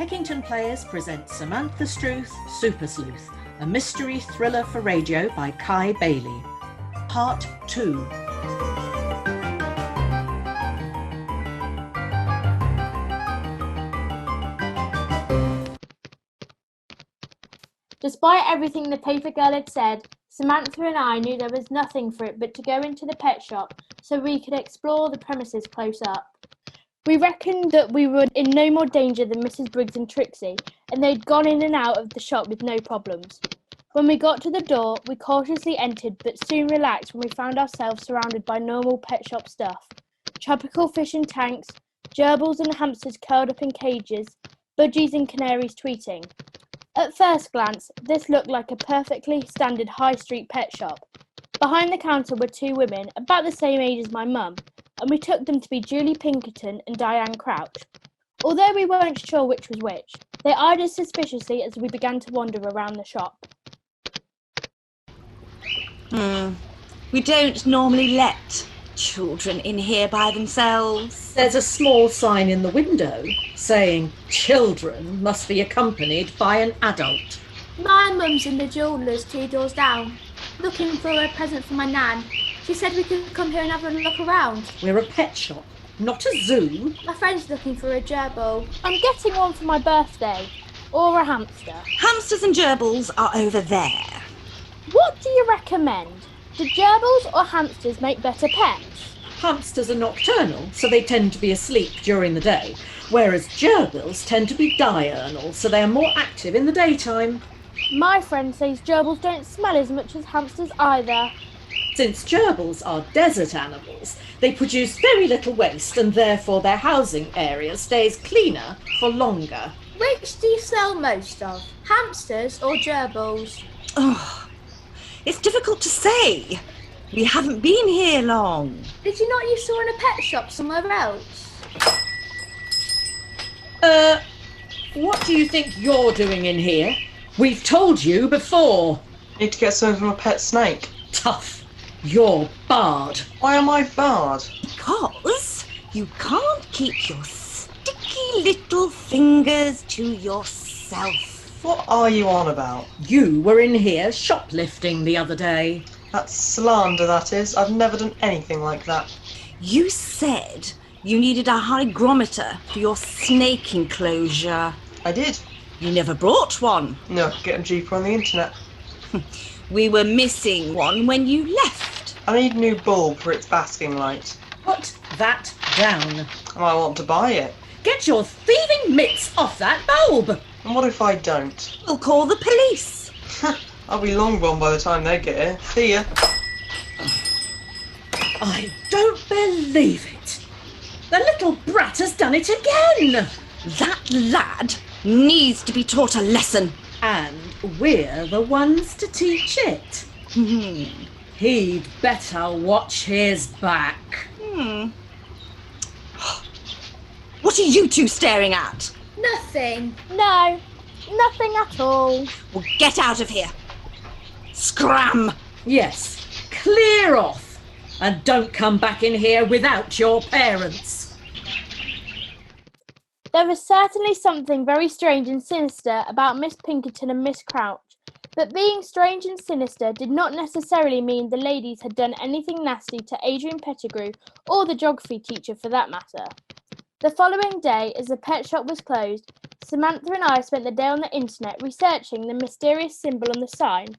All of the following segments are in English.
Heckington Players present Samantha Strewth, Super Sleuth, a mystery thriller for radio by Kai Bailey. Part 2. Despite everything the paper girl had said, Samantha and I knew there was nothing for it but to go into the pet shop so we could explore the premises close up. We reckoned that we were in no more danger than Mrs. Briggs and Trixie, and they'd gone in and out of the shop with no problems. When we got to the door, we cautiously entered but soon relaxed when we found ourselves surrounded by normal pet shop stuff. Tropical fish in tanks, gerbils and hamsters curled up in cages, budgies and canaries tweeting. At first glance, this looked like a perfectly standard high street pet shop. Behind the counter were two women, about the same age as my mum, and we took them to be Julie Pinkerton and Diane Crouch. Although we weren't sure which was which, they eyed us suspiciously as we began to wander around the shop. We don't normally let children in here by themselves. There's a small sign in the window saying children must be accompanied by an adult. My mum's in the jeweller's 2 doors down, looking for a present for my nan. She said we could come here and have a look around. We're a pet shop, not a zoo. My friend's looking for a gerbil. I'm getting one for my birthday, or a hamster. Hamsters and gerbils are over there. What do you recommend? Do gerbils or hamsters make better pets? Hamsters are nocturnal, so they tend to be asleep during the day, whereas gerbils tend to be diurnal, so they are more active in the daytime. My friend says gerbils don't smell as much as hamsters either. Since gerbils are desert animals, they produce very little waste and therefore their housing area stays cleaner for longer. Which do you sell most of, hamsters or gerbils? Oh, it's difficult to say. We haven't been here long. Did you not used to run a pet shop somewhere else? What do you think you're doing in here? We've told you before. Need to get something from a pet snake. Tough. You're barred. Why am I barred? Because you can't keep your sticky little fingers to yourself. What are you on about? You were in here shoplifting the other day. That's slander, that is. I've never done anything like that. You said you needed a hygrometer for your snake enclosure. I did. You never brought one. No, I could get them cheaper on the internet. We were missing one when you left. I need a new bulb for its basking light. Put that down. I want to buy it. Get your thieving mitts off that bulb. And what if I don't? We'll call the police. I'll be long gone by the time they get here. See ya. I don't believe it. The little brat has done it again. That lad needs to be taught a lesson. And we're the ones to teach it. He'd better watch his back. What are you two staring at? Nothing. No, nothing at all. Well, get out of here. Scram! Yes, clear off. And don't come back in here without your parents. There was certainly something very strange and sinister about Miss Pinkerton and Miss Crouch, but being strange and sinister did not necessarily mean the ladies had done anything nasty to Adrian Pettigrew or the geography teacher for that matter. The following day, as the pet shop was closed, Samantha and I spent the day on the internet researching the mysterious symbol on the sign.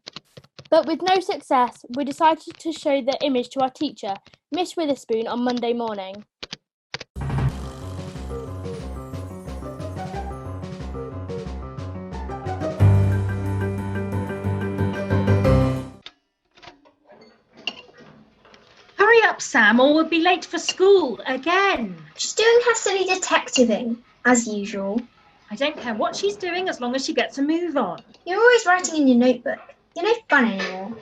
But with no success, we decided to show the image to our teacher, Miss Witherspoon, on Monday morning. Hurry up, Sam, or we'll be late for school again. She's doing her silly detectiving, as usual. I don't care what she's doing as long as she gets a move on. You're always writing in your notebook. You're no fun anymore.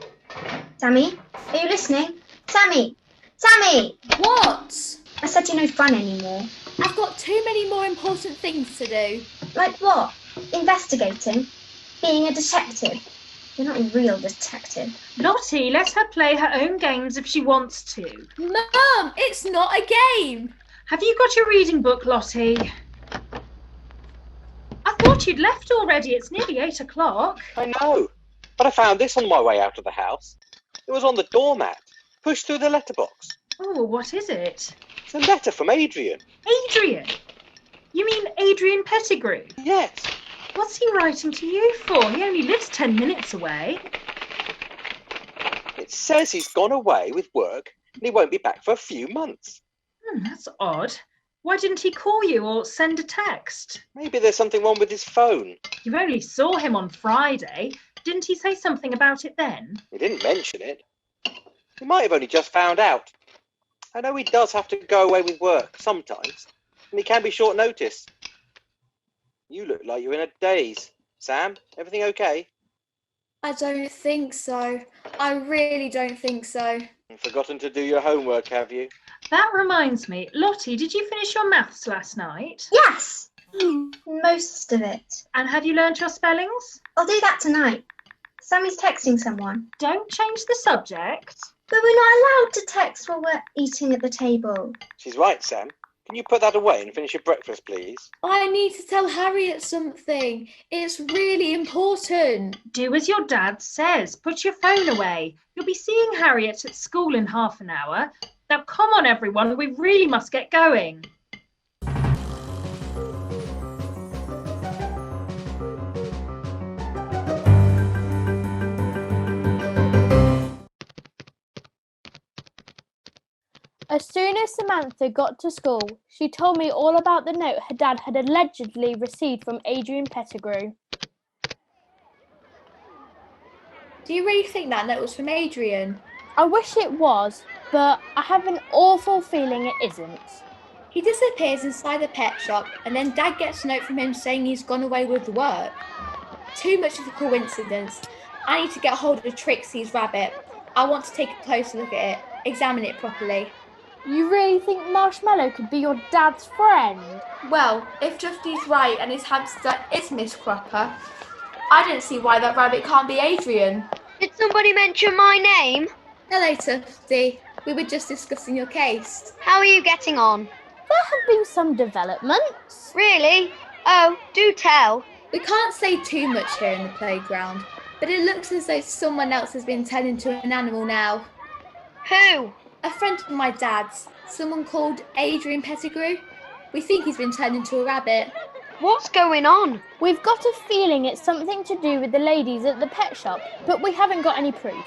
Sammy, are you listening? Sammy! Sammy! What? I said you're no fun anymore. I've got too many more important things to do. Like what? Investigating? Being a detective? You're not a real detective. Lottie, let her play her own games if she wants to. Mum, it's not a game. Have you got your reading book, Lottie? I've got thought you'd left already. It's nearly 8 o'clock. I know, but I found this on my way out of the house. It was on the doormat, pushed through the letterbox. Oh, what is it? It's a letter from Adrian. Adrian? You mean Adrian Pettigrew? Yes. What's he writing to you for? He only lives 10 minutes away. It says he's gone away with work and he won't be back for a few months. That's odd. Why didn't he call you or send a text? Maybe there's something wrong with his phone. You only saw him on Friday. Didn't he say something about it then? He didn't mention it. He might have only just found out. I know he does have to go away with work sometimes, and he can be short notice. You look like you're in a daze. Sam, everything okay? I don't think so. I really don't think so. You've forgotten to do your homework, have you? That reminds me. Lottie, did you finish your maths last night? Yes! Most of it. And have you learned your spellings? I'll do that tonight. Sammy's texting someone. Don't change the subject. But we're not allowed to text while we're eating at the table. She's right, Sam. Can you put that away and finish your breakfast, please? I need to tell Harriet something. It's really important. Do as your dad says. Put your phone away. You'll be seeing Harriet at school in half an hour. Now, come on, everyone. We really must get going. As soon as Samantha got to school, she told me all about the note her dad had allegedly received from Adrian Pettigrew. Do you really think that note was from Adrian? I wish it was, but I have an awful feeling it isn't. He disappears inside the pet shop and then Dad gets a note from him saying he's gone away with work. Too much of a coincidence. I need to get hold of Trixie's rabbit. I want to take a closer look at it, examine it properly. You really think Marshmallow could be your dad's friend? Well, if Tufty's right and his hamster is Miss Cropper, I don't see why that rabbit can't be Adrian. Did somebody mention my name? Hello, Tufty. We were just discussing your case. How are you getting on? There have been some developments. Really? Oh, do tell. We can't say too much here in the playground, but it looks as though someone else has been turned into an animal now. Who? A friend of my dad's, someone called Adrian Pettigrew. We think he's been turned into a rabbit. What's going on? We've got a feeling it's something to do with the ladies at the pet shop, but we haven't got any proof.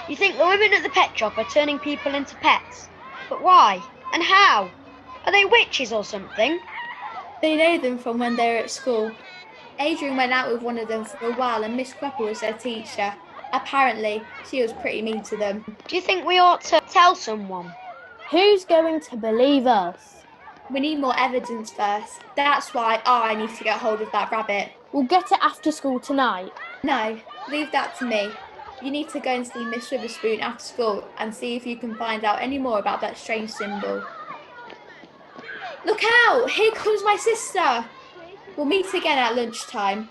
You think the women at the pet shop are turning people into pets? But why? And how? Are they witches or something? They know them from when they were at school. Adrian went out with one of them for a while and Miss Cropper was their teacher. Apparently, she was pretty mean to them. Do you think we ought to tell someone? Who's going to believe us? We need more evidence first. That's why I need to get hold of that rabbit. We'll get it after school tonight. No, leave that to me. You need to go and see Miss Witherspoon after school and see if you can find out any more about that strange symbol. Look out! Here comes my sister! We'll meet again at lunchtime.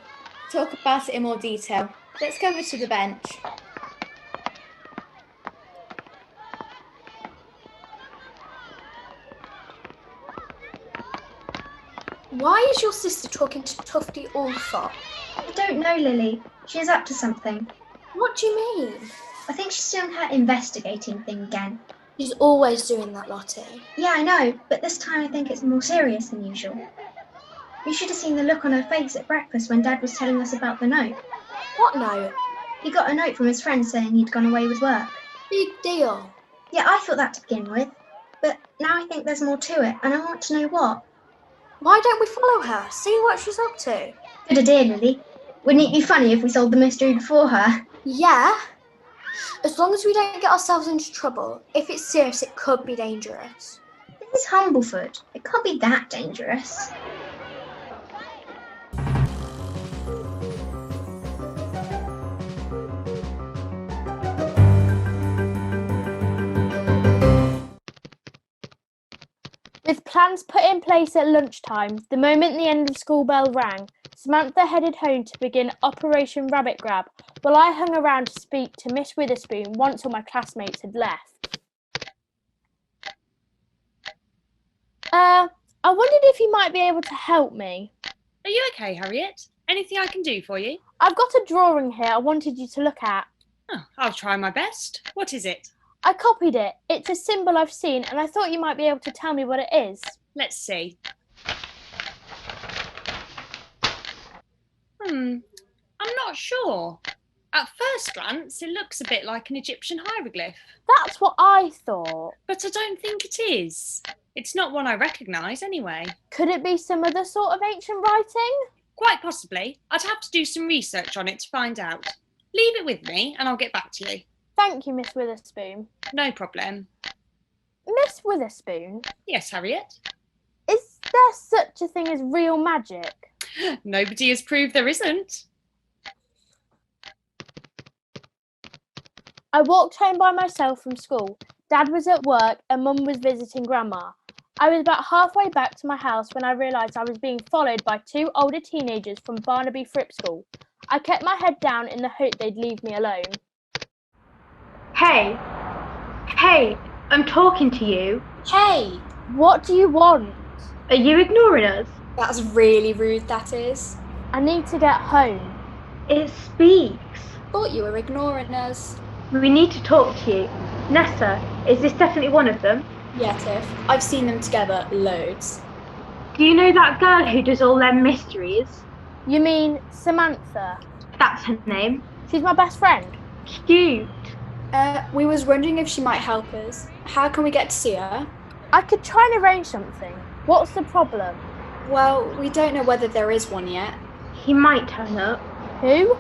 Talk about it in more detail. Let's go over to the bench. Why is your sister talking to Tufty all the time? I don't know, Lily. She's up to something. What do you mean? I think she's doing her investigating thing again. She's always doing that, Lottie. Yeah, I know, but this time I think it's more serious than usual. You should have seen the look on her face at breakfast when Dad was telling us about the note. What note? He got a note from his friend saying he'd gone away with work. Big deal. Yeah, I thought that to begin with, but now I think there's more to it, and I want to know what. Why don't we follow her, see what she's up to? Good idea, Lily. Wouldn't it be funny if we solved the mystery before her? Yeah. As long as we don't get ourselves into trouble. If it's serious, it could be dangerous. This is Humblefoot. It can't be that dangerous. With plans put in place at lunchtime, the moment the end of school bell rang, Samantha headed home to begin Operation Rabbit Grab, while I hung around to speak to Miss Witherspoon once all my classmates had left. I wondered if you might be able to help me. Are you okay, Harriet? Anything I can do for you? I've got a drawing here I wanted you to look at. Oh, I'll try my best. What is it? I copied it. It's a symbol I've seen, and I thought you might be able to tell me what it is. Let's see. I'm not sure. At first glance, it looks a bit like an Egyptian hieroglyph. That's what I thought. But I don't think it is. It's not one I recognise anyway. Could it be some other sort of ancient writing? Quite possibly. I'd have to do some research on it to find out. Leave it with me and I'll get back to you. Thank you, Miss Witherspoon. No problem. Miss Witherspoon? Yes, Harriet? Is there such a thing as real magic? Nobody has proved there isn't. I walked home by myself from school. Dad was at work and Mum was visiting Grandma. I was about halfway back to my house when I realised I was being followed by 2 older teenagers from Barnaby Fripp School. I kept my head down in the hope they'd leave me alone. Hey, I'm talking to you. Hey! What do you want? Are you ignoring us? That's really rude, that is. I need to get home. It speaks. Thought you were ignoring us. We need to talk to you. Nessa, is this definitely one of them? Yeah, Tiff. I've seen them together loads. Do you know that girl who does all them mysteries? You mean Samantha? That's her name. She's my best friend. Cute. We was wondering if she might help us. How can we get to see her? I could try and arrange something. What's the problem? Well, we don't know whether there is one yet. He might turn up. Who?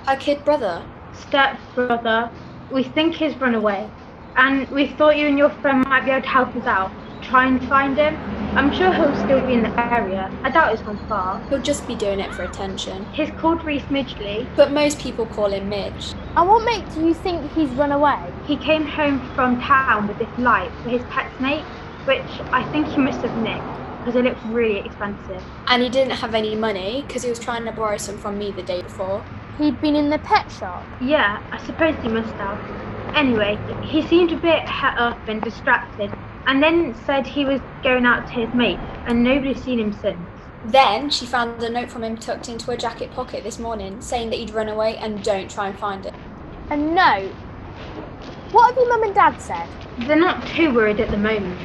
Her kid brother. Step-brother. We think he's run away. And we thought you and your friend might be able to help us out. Try and find him. I'm sure he'll still be in the area. I doubt he's gone far. He'll just be doing it for attention. He's called Reese Midgley. But most people call him Midge. And what makes you think he's run away? He came home from town with this light for his pet snake, which I think he must have nicked, because it looks really expensive. And he didn't have any money, because he was trying to borrow some from me the day before. He'd been in the pet shop? Yeah, I suppose he must have. Anyway, he seemed a bit het up and distracted, and then said he was going out to his mate, and nobody's seen him since. Then she found a note from him tucked into her jacket pocket this morning, saying that he'd run away and don't try and find it. A note? What have your mum and dad said? They're not too worried at the moment.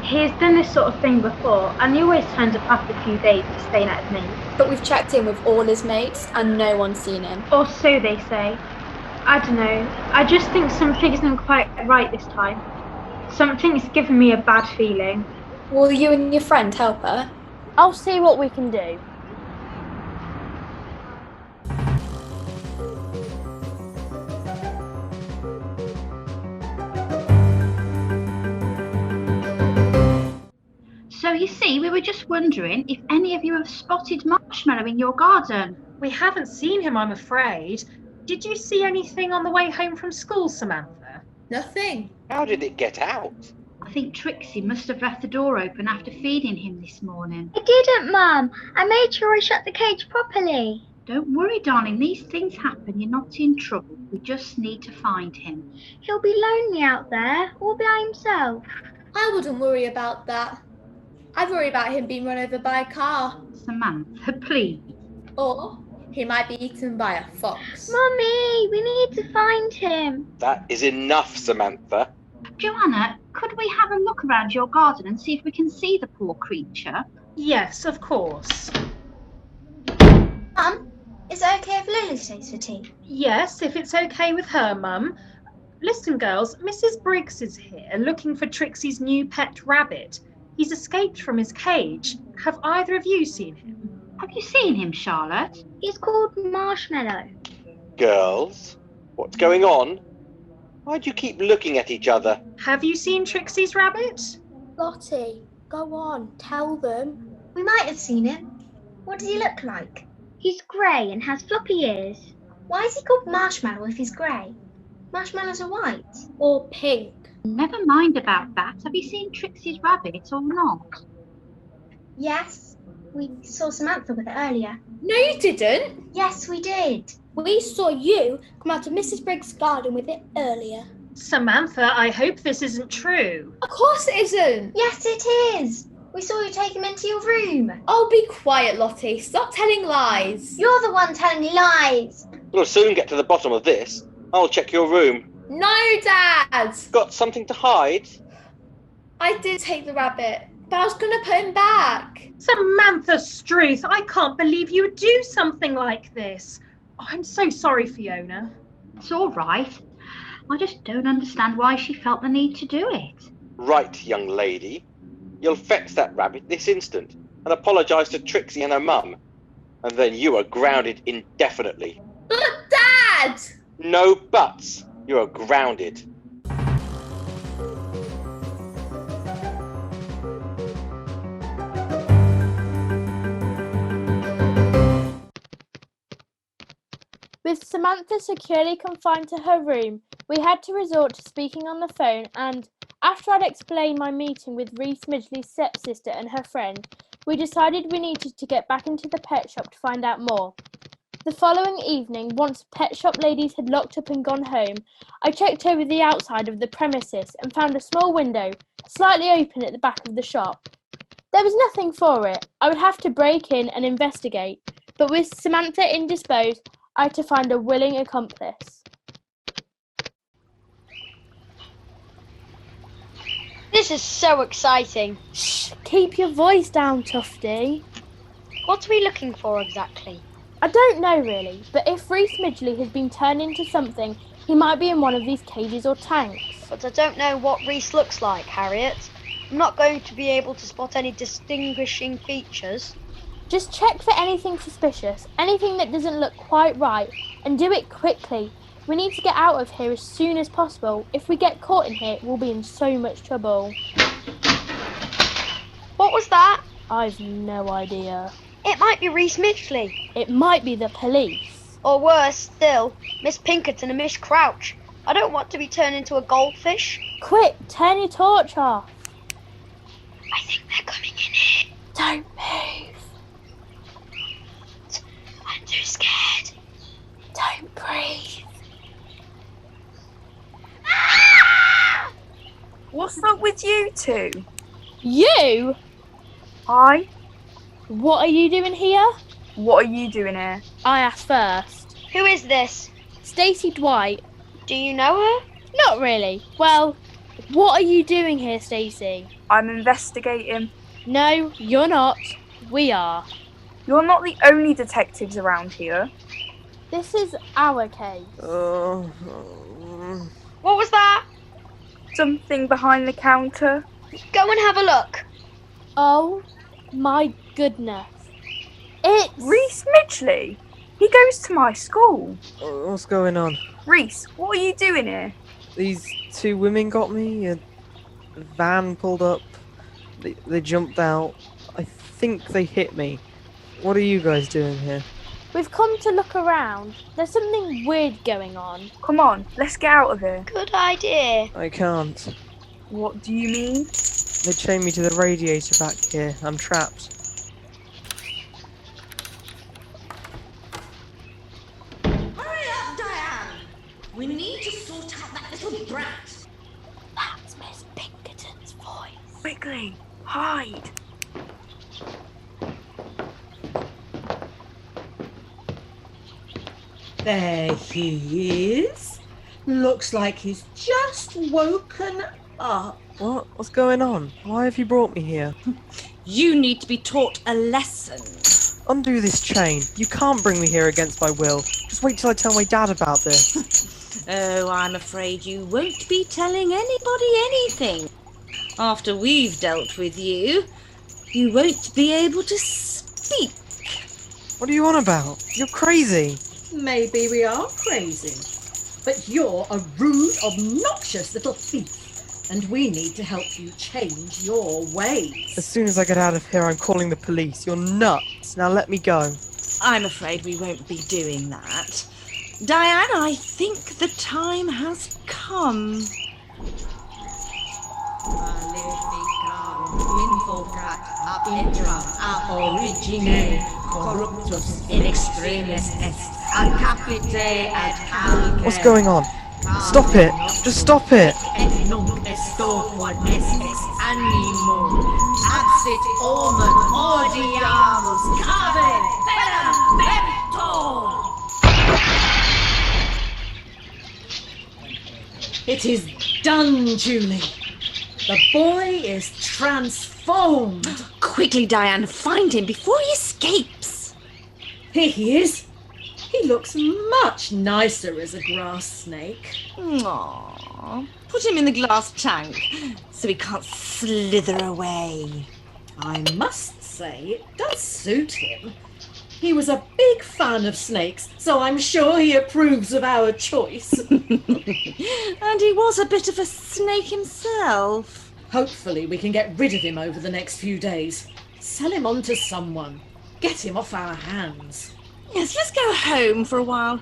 He's done this sort of thing before, and he always turns up after a few days to staying at his mate. But we've checked in with all his mates, and no one's seen him. Or so they say. I don't know. I just think something isn't quite right this time. Something's given me a bad feeling. Will you and your friend help her? I'll see what we can do. So you see, we were just wondering if any of you have spotted Marshmallow in your garden. We haven't seen him, I'm afraid. Did you see anything on the way home from school, Samantha? Nothing. How did it get out? I think Trixie must have left the door open after feeding him this morning. I didn't, Mum. I made sure I shut the cage properly. Don't worry, darling. These things happen. You're not in trouble. We just need to find him. He'll be lonely out there, all by himself. I wouldn't worry about that. I'd worry about him being run over by a car. Samantha, please. Or he might be eaten by a fox. Mummy, we need to find him. That is enough, Samantha. Joanna, could we have a look around your garden and see if we can see the poor creature? Yes, of course. Mum, is it okay if Lily stays for tea? Yes, if it's okay with her, Mum. Listen, girls, Mrs. Briggs is here looking for Trixie's new pet rabbit. He's escaped from his cage. Have either of you seen him? Have you seen him, Charlotte? He's called Marshmallow. Girls, what's going on? Why do you keep looking at each other? Have you seen Trixie's rabbit? Lottie, go on, tell them. We might have seen him. What does he look like? He's grey and has floppy ears. Why is he called Marshmallow if he's grey? Marshmallows are white. Or pink. Never mind about that. Have you seen Trixie's rabbit or not? Yes, we saw Samantha with it earlier. No, you didn't. Yes, we did. We saw you come out of Mrs. Briggs' garden with it earlier. Samantha, I hope this isn't true. Of course it isn't. Yes, it is. We saw you take him into your room. Oh, be quiet, Lottie. Stop telling lies. You're the one telling lies. We'll soon get to the bottom of this. I'll check your room. No, Dad! Got something to hide? I did take the rabbit, but I was going to put him back. Samantha Strewth, I can't believe you would do something like this. Oh, I'm so sorry, Fiona. It's all right. I just don't understand why she felt the need to do it. Right, young lady. You'll fetch that rabbit this instant and apologise to Trixie and her mum. And then you are grounded indefinitely. But, Dad! No buts. You are grounded. With Samantha securely confined to her room, we had to resort to speaking on the phone and, after I'd explained my meeting with Reese Midgley's stepsister and her friend, we decided we needed to get back into the pet shop to find out more. The following evening, once pet shop ladies had locked up and gone home, I checked over the outside of the premises and found a small window, slightly open at the back of the shop. There was nothing for it. I would have to break in and investigate, but with Samantha indisposed, I had to find a willing accomplice. This is so exciting. Shh! Keep your voice down, Tufty. What are we looking for exactly? I don't know really, but if Reese Midgley has been turned into something, he might be in one of these cages or tanks. But I don't know what Reese looks like, Harriet. I'm not going to be able to spot any distinguishing features. Just check for anything suspicious, anything that doesn't look quite right, and do it quickly. We need to get out of here as soon as possible. If we get caught in here, we'll be in so much trouble. What was that? I've no idea. It might be Reese Midgley. It might be the police. Or worse still, Miss Pinkerton and Miss Crouch. I don't want to be turned into a goldfish. Quick, turn your torch off. I think they're coming in here. Don't move. I'm too scared. Don't breathe. What's up with you two? You? Hi. What are you doing here? What are you doing here? I asked first. Who is this? Stacey Dwight. Do you know her? Not really. Well, what are you doing here, Stacey? I'm investigating. No, you're not. We are. You're not the only detectives around here. This is our case. What was that? Something behind the counter. Go and have a look. Oh my goodness. It's Reese Midgley. He goes to my school. What's going on? Reese, what are you doing here? These two women got me. A van pulled up. They jumped out. I think they hit me. What are you guys doing here? We've come to look around. There's something weird going on. Come on, let's get out of here. Good idea. I can't. What do you mean? They chained me to the radiator back here. I'm trapped. Hurry up, Diane! We need to sort out that little brat. That's Miss Pinkerton's voice. Quickly, hide. There he is. Looks like he's just woken up. What? What's going on? Why have you brought me here? You need to be taught a lesson. Undo this chain. You can't bring me here against my will. Just wait till I tell my dad about this. Oh, I'm afraid you won't be telling anybody anything. After we've dealt with you, you won't be able to speak. What are you on about? You're crazy. Maybe we are crazy, but you're a rude, obnoxious little thief, and we need to help you change your ways. As soon as I get out of here, I'm calling the police. You're nuts. Now let me go. I'm afraid we won't be doing that. Diane, I think the time has come. What's going on? Stop it! Just stop it! sit omen odiamus cave verum vento. It is done, Julie. The boy is transformed. Quickly, Diane, find him before he escapes. Here he is. He looks much nicer as a grass snake. Aww. Put him in the glass tank so he can't slither away. I must say, it does suit him. He was a big fan of snakes, so I'm sure he approves of our choice. And he was a bit of a snake himself. Hopefully we can get rid of him over the next few days. Sell him on to someone. Get him off our hands. Yes, let's go home for a while.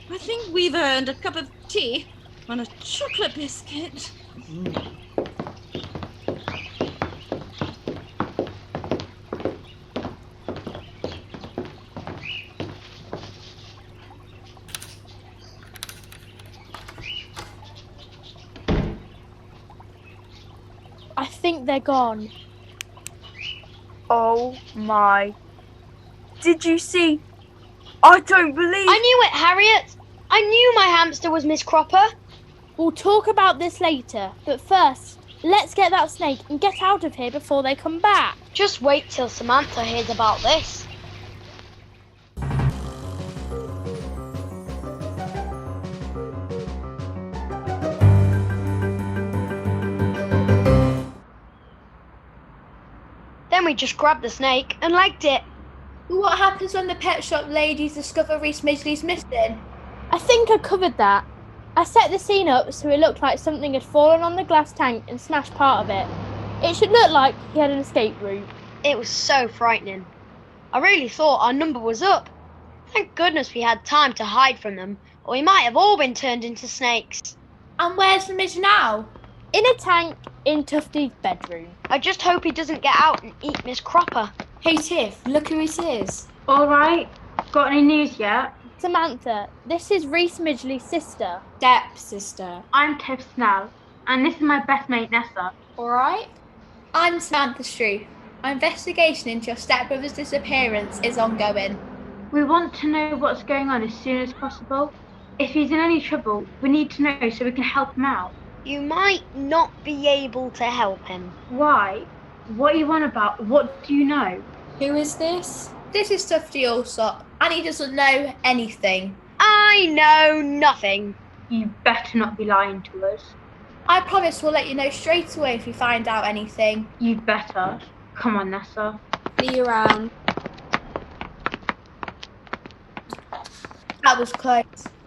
I think we've earned a cup of tea and a chocolate biscuit. I think they're gone. Oh my. Did you see? I don't believe... I knew it, Harriet. I knew my hamster was Miss Cropper. We'll talk about this later, but first, let's get that snake and get out of here before they come back. Just wait till Samantha hears about this. Then we just grabbed the snake and legged it. What happens when the pet shop ladies discover Reese Midgley's missing? I think I covered that. I set the scene up so it looked like something had fallen on the glass tank and smashed part of it. It should look like he had an escape route. It was so frightening. I really thought our number was up. Thank goodness we had time to hide from them, or we might have all been turned into snakes. And where's the midge now? In a tank in Tufty's bedroom. I just hope he doesn't get out and eat Miss Cropper. Hey Tiff, look who it is. All right. Got any news yet? Samantha, this is Reese Midgley's sister. Sister. I'm Tiff Snell, and this is my best mate Nessa. All right. I'm Samantha Strewth. Our investigation into your stepbrother's disappearance is ongoing. We want to know what's going on as soon as possible. If he's in any trouble, we need to know so we can help him out. You might not be able to help him. Why? What are you on about? What do you know? Who is this? This is Tufty Allsop, and he doesn't know anything. I know nothing. You better not be lying to us. I promise we'll let you know straight away if we find out anything. You better. Come on, Nessa. See you around. That was close.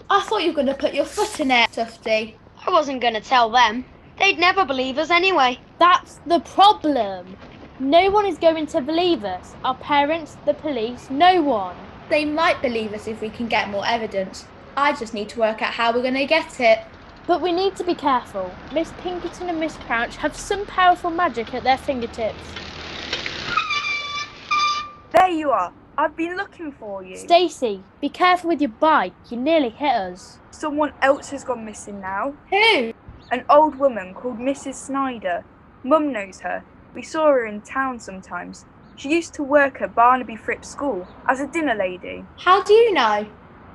I thought you were going to put your foot in it, Tufty. I wasn't going to tell them. They'd never believe us anyway. That's the problem. No one is going to believe us. Our parents, the police, no one. They might believe us if we can get more evidence. I just need to work out how we're going to get it. But we need to be careful. Miss Pinkerton and Miss Crouch have some powerful magic at their fingertips. There you are. I've been looking for you. Stacey, be careful with your bike. You nearly hit us. Someone else has gone missing now. Who? An old woman called Mrs. Snyder. Mum knows her. We saw her in town sometimes. She used to work at Barnaby Fripp's school as a dinner lady. How do you know?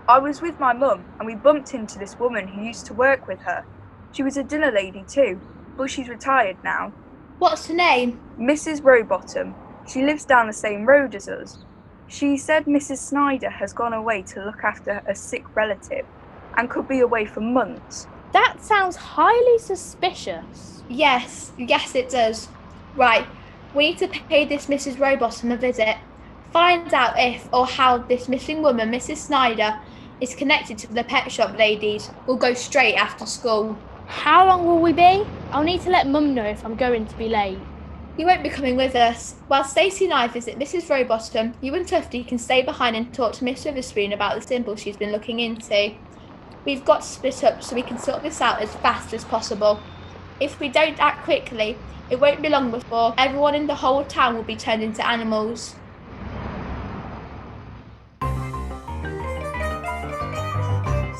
I was with my mum and we bumped into this woman who used to work with her. She was a dinner lady too, but she's retired now. What's her name? Mrs. Rowbottom. She lives down the same road as us. She said Mrs. Snyder has gone away to look after a sick relative and could be away for months. That sounds highly suspicious. Yes it does. Right, we need to pay this Mrs. Rowbottom a visit. Find out if or how this missing woman, Mrs. Snyder, is connected to the pet shop ladies. We'll go straight after school. How long will we be? I'll need to let Mum know if I'm going to be late. You won't be coming with us. While Stacey and I visit Mrs. Rowbottom, you and Tufty can stay behind and talk to Miss Witherspoon about the symbol she's been looking into. We've got to split up so we can sort this out as fast as possible. If we don't act quickly, it won't be long before everyone in the whole town will be turned into animals.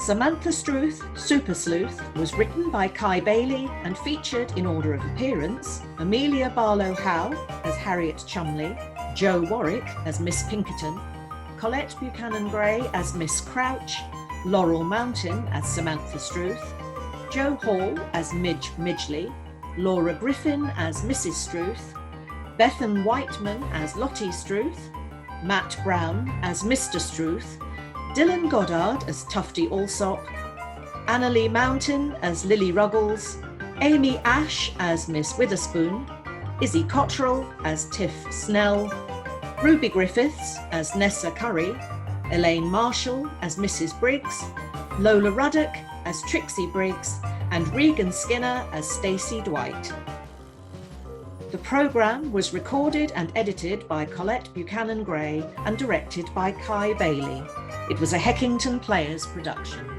Samantha Strewth, Super Sleuth, was written by Kai Bailey and featured in order of appearance Amelia Barlow Howe as Harriet Chumley, Jo Warwick as Miss Pinkerton, Colette Buchanan Gray as Miss Crouch, Laurel Mountain as Samantha Strewth, Jo Hall as Midge Midgley, Laura Griffin as Mrs. Strewth, Bethan Whiteman as Lottie Strewth, Matt Brown as Mr. Strewth, Dylan Goddard as Tufty Alsop, Annalie Mountain as Lily Ruggles, Amy Ash as Miss Witherspoon, Izzy Cottrell as Tiff Snell, Ruby Griffiths as Nessa Curry, Elaine Marshall as Mrs. Briggs, Lola Ruddock as Trixie Briggs, and Regan Skinner as Stacey Dwight. The programme was recorded and edited by Colette Buchanan Gray and directed by Kai Bailey. It was a Heckington Players production.